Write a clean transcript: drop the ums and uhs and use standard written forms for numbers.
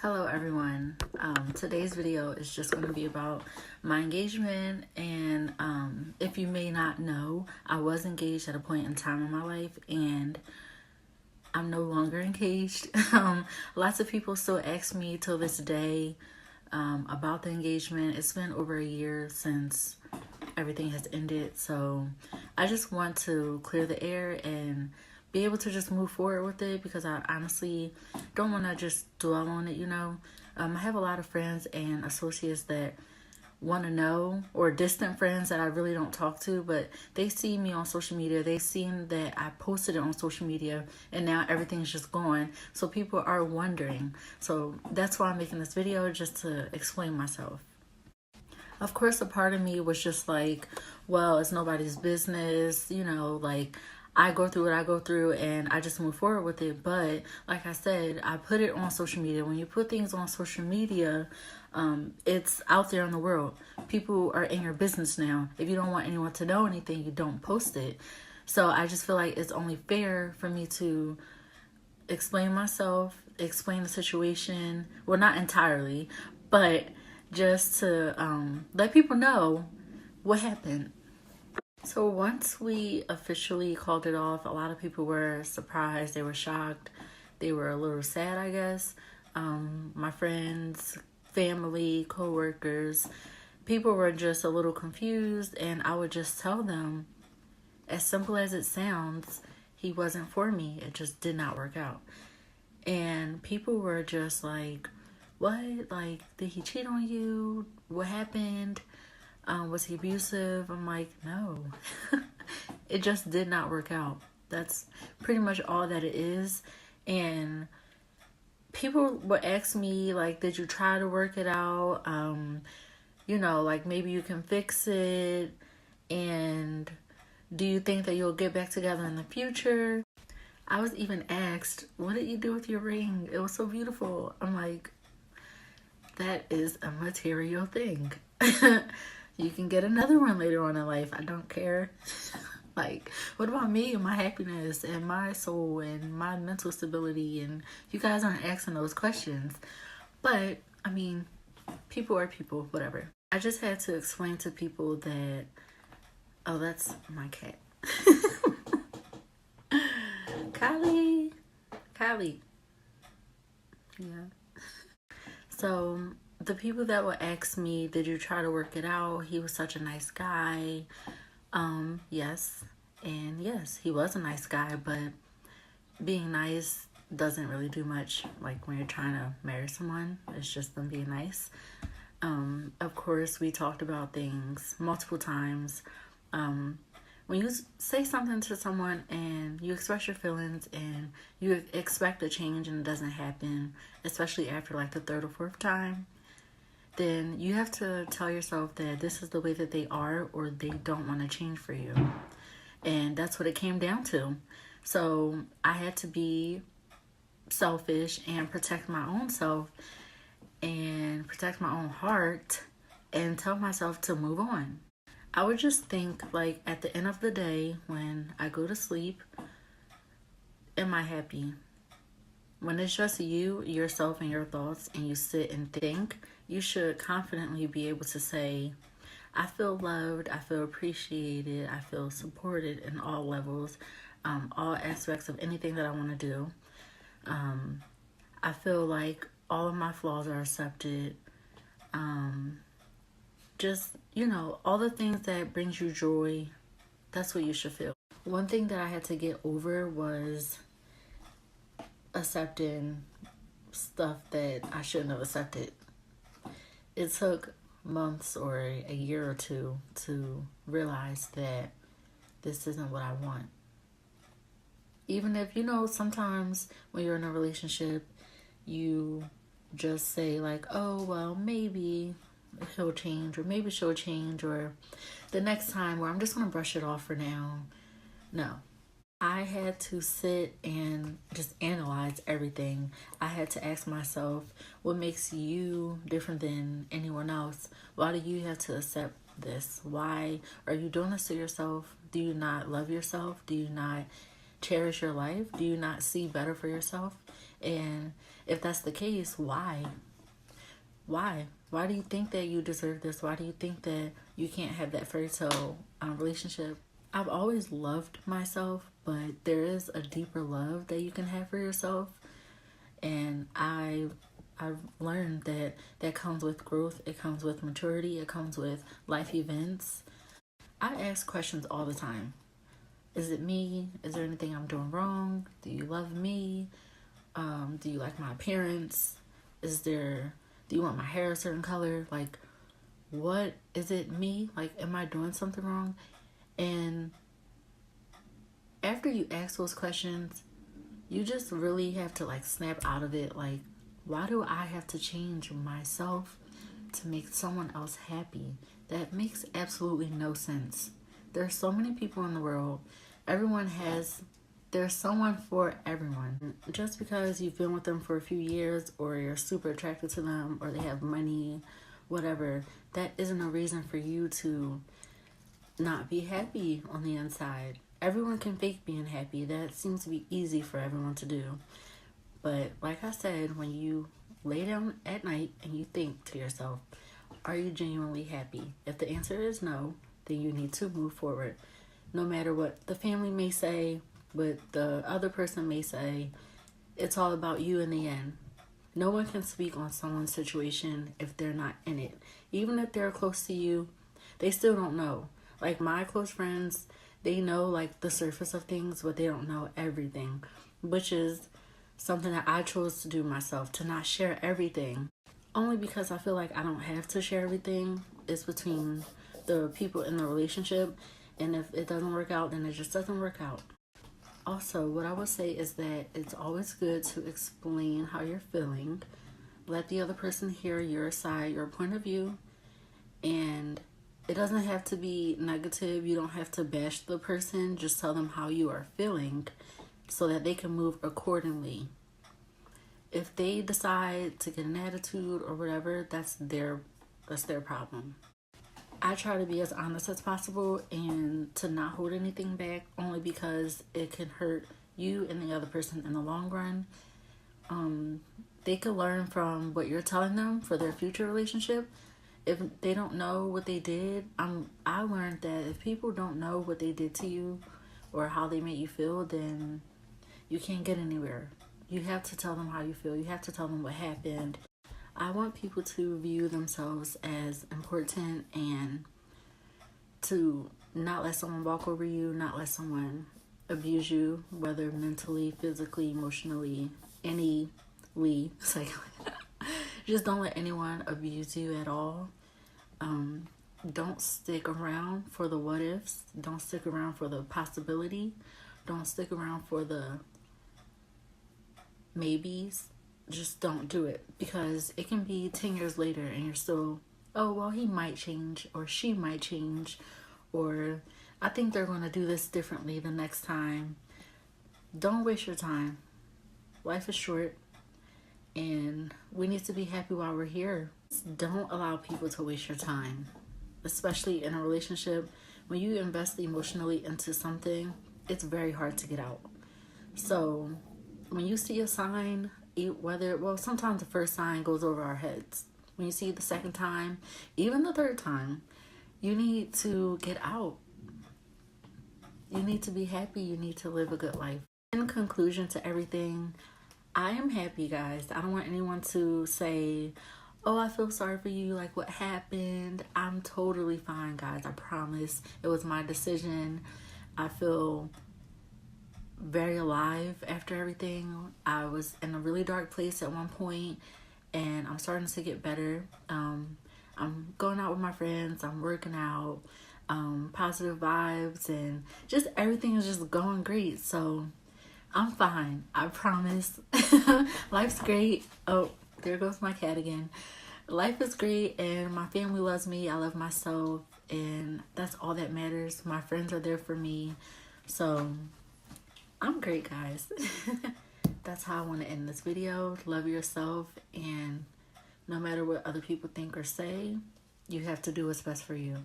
Hello everyone. Today's video is just going to be about my engagement, and if you may not know, I was engaged at a point in time in my life and I'm no longer engaged. Lots of people still ask me till this day about the engagement. It's been over a year since everything has ended, so I just want to clear the air and be able to just move forward with it, because I honestly don't want to just dwell on it, I have a lot of friends and associates that want to know, or distant friends that I really don't talk to, but they see me on social media. They've seen that I posted it on social media and now everything's just gone. So people are wondering. So that's why I'm making this video, just to explain myself. Of course, a part of me was just like, well, it's nobody's business, like I go through what I go through and I just move forward with it. But like I said, I put it on social media. When you put things on social media, it's out there in the world. People are in your business now. If you don't want anyone to know anything, you don't post it. So I just feel like it's only fair for me to explain myself, explain the situation. Well, not entirely, but just to let people know what happened. So once we officially called it off, a lot of people were surprised. They were shocked. They were a little sad, I guess. My friends, family, co-workers, people were just a little confused, and I would just tell them, as simple as it sounds, he wasn't for me. It just did not work out. And people were just like, what? Like, did he cheat on you? What happened? Was he abusive? I'm like, no. It just did not work out. That's pretty much all that it is. And people would ask me, like, did you try to work it out? Like, maybe you can fix it. And do you think that you'll get back together in the future? I was even asked, what did you do with your ring? It was so beautiful. I'm like, that is a material thing. You can get another one later on in life. I don't care. Like, what about me and my happiness and my soul and my mental stability? And you guys aren't asking those questions. But, I mean, people are people, whatever. I just had to explain to people that, oh, that's my cat. Kylie. Yeah. So the people that would ask me, did you try to work it out? He was such a nice guy. Yes. And yes, he was a nice guy, but being nice doesn't really do much. Like, when you're trying to marry someone, it's just them being nice. Of course, we talked about things multiple times. When you say something to someone and you express your feelings and you expect a change and it doesn't happen, especially after like the third or fourth time, then you have to tell yourself that this is the way that they are, or they don't want to change for you. And that's what it came down to. So I had to be selfish and protect my own self and protect my own heart and tell myself to move on. I would just think, like, at the end of the day, when I go to sleep, am I happy? When it's just you, yourself, and your thoughts, and you sit and think, you should confidently be able to say, I feel loved, I feel appreciated, I feel supported in all levels, all aspects of anything that I want to do. I feel like all of my flaws are accepted. Just, all the things that brings you joy, that's what you should feel. One thing that I had to get over was accepting stuff that I shouldn't have accepted. It took months or a year or two to realize that this isn't what I want. Even if, sometimes when you're in a relationship, you just say like, oh, well, maybe he'll change, or maybe she'll change, or the next time, or I'm just going to brush it off for now. No. I had to sit and just analyze everything. I had to ask myself, what makes you different than anyone else? Why do you have to accept this? Why are you doing this to yourself? Do you not love yourself? Do you not cherish your life? Do you not see better for yourself? And if that's the case, why? Why? Why do you think that you deserve this? Why do you think that you can't have that fairy tale relationship? I've always loved myself, but there is a deeper love that you can have for yourself. And I've learned that that comes with growth. It comes with maturity. It comes with life events. I ask questions all the time. Is it me? Is there anything I'm doing wrong? Do you love me? Do you like my appearance? Do you want my hair a certain color? Like, what is it me? Like, am I doing something wrong? And after you ask those questions, you just really have to like snap out of it. Like, why do I have to change myself to make someone else happy? That makes absolutely no sense. There's so many people in the world. There's someone for everyone. Just because you've been with them for a few years, or you're super attracted to them, or they have money, whatever, that isn't a reason for you to not be happy on the inside. Everyone can fake being happy. That seems to be easy for everyone to do. But like I said, when you lay down at night and you think to yourself, are you genuinely happy? If the answer is no, then you need to move forward. No matter what the family may say, what the other person may say, it's all about you in the end. No one can speak on someone's situation if they're not in it. Even if they're close to you, they still don't know. Like my close friends, they know like the surface of things, but they don't know everything, which is something that I chose to do myself, to not share everything. Only because I feel like I don't have to share everything. It's between the people in the relationship, and if it doesn't work out, then it just doesn't work out. Also, what I would say is that it's always good to explain how you're feeling. Let the other person hear your side, your point of view. And it doesn't have to be negative. You don't have to bash the person. Just tell them how you are feeling so that they can move accordingly. If they decide to get an attitude or whatever, that's their problem. I try to be as honest as possible and to not hold anything back, only because it can hurt you and the other person in the long run. They could learn from what you're telling them for their future relationship. If they don't know what they did, I learned that if people don't know what they did to you or how they made you feel, then you can't get anywhere. You have to tell them how you feel. You have to tell them what happened. I want people to view themselves as important and to not let someone walk over you, not let someone abuse you, whether mentally, physically, emotionally, just don't let anyone abuse you at all. Don't stick around for the what ifs. Don't stick around for the possibility. Don't stick around for the maybes. Just don't do it, because it can be 10 years later and you're still, oh, well, he might change or she might change, or I think they're going to do this differently the next time. Don't waste your time. Life is short and we need to be happy while we're here. Don't allow people to waste your time, especially in a relationship. When you invest emotionally into something, it's very hard to get out. So when you see a sign, sometimes the first sign goes over our heads. When you see it the second time, even the third time, you need to get out. You need to be happy. You need to live a good life. In conclusion to everything, I am happy, guys. I don't want anyone to say, oh, I feel sorry for you, like what happened. I'm totally fine, guys. I promise. It was my decision. I feel very alive after everything. I was in a really dark place at one point, and I'm starting to get better. I'm going out with my friends. I'm working out. Positive vibes, and just everything is just going great. So I'm fine. I promise. Life's great. Oh, there goes my cat again. Life is great, and my family loves me. I love myself, and that's all that matters. My friends are there for me. So I'm great, guys. That's how I want to end this video. Love yourself, and no matter what other people think or say, you have to do what's best for you.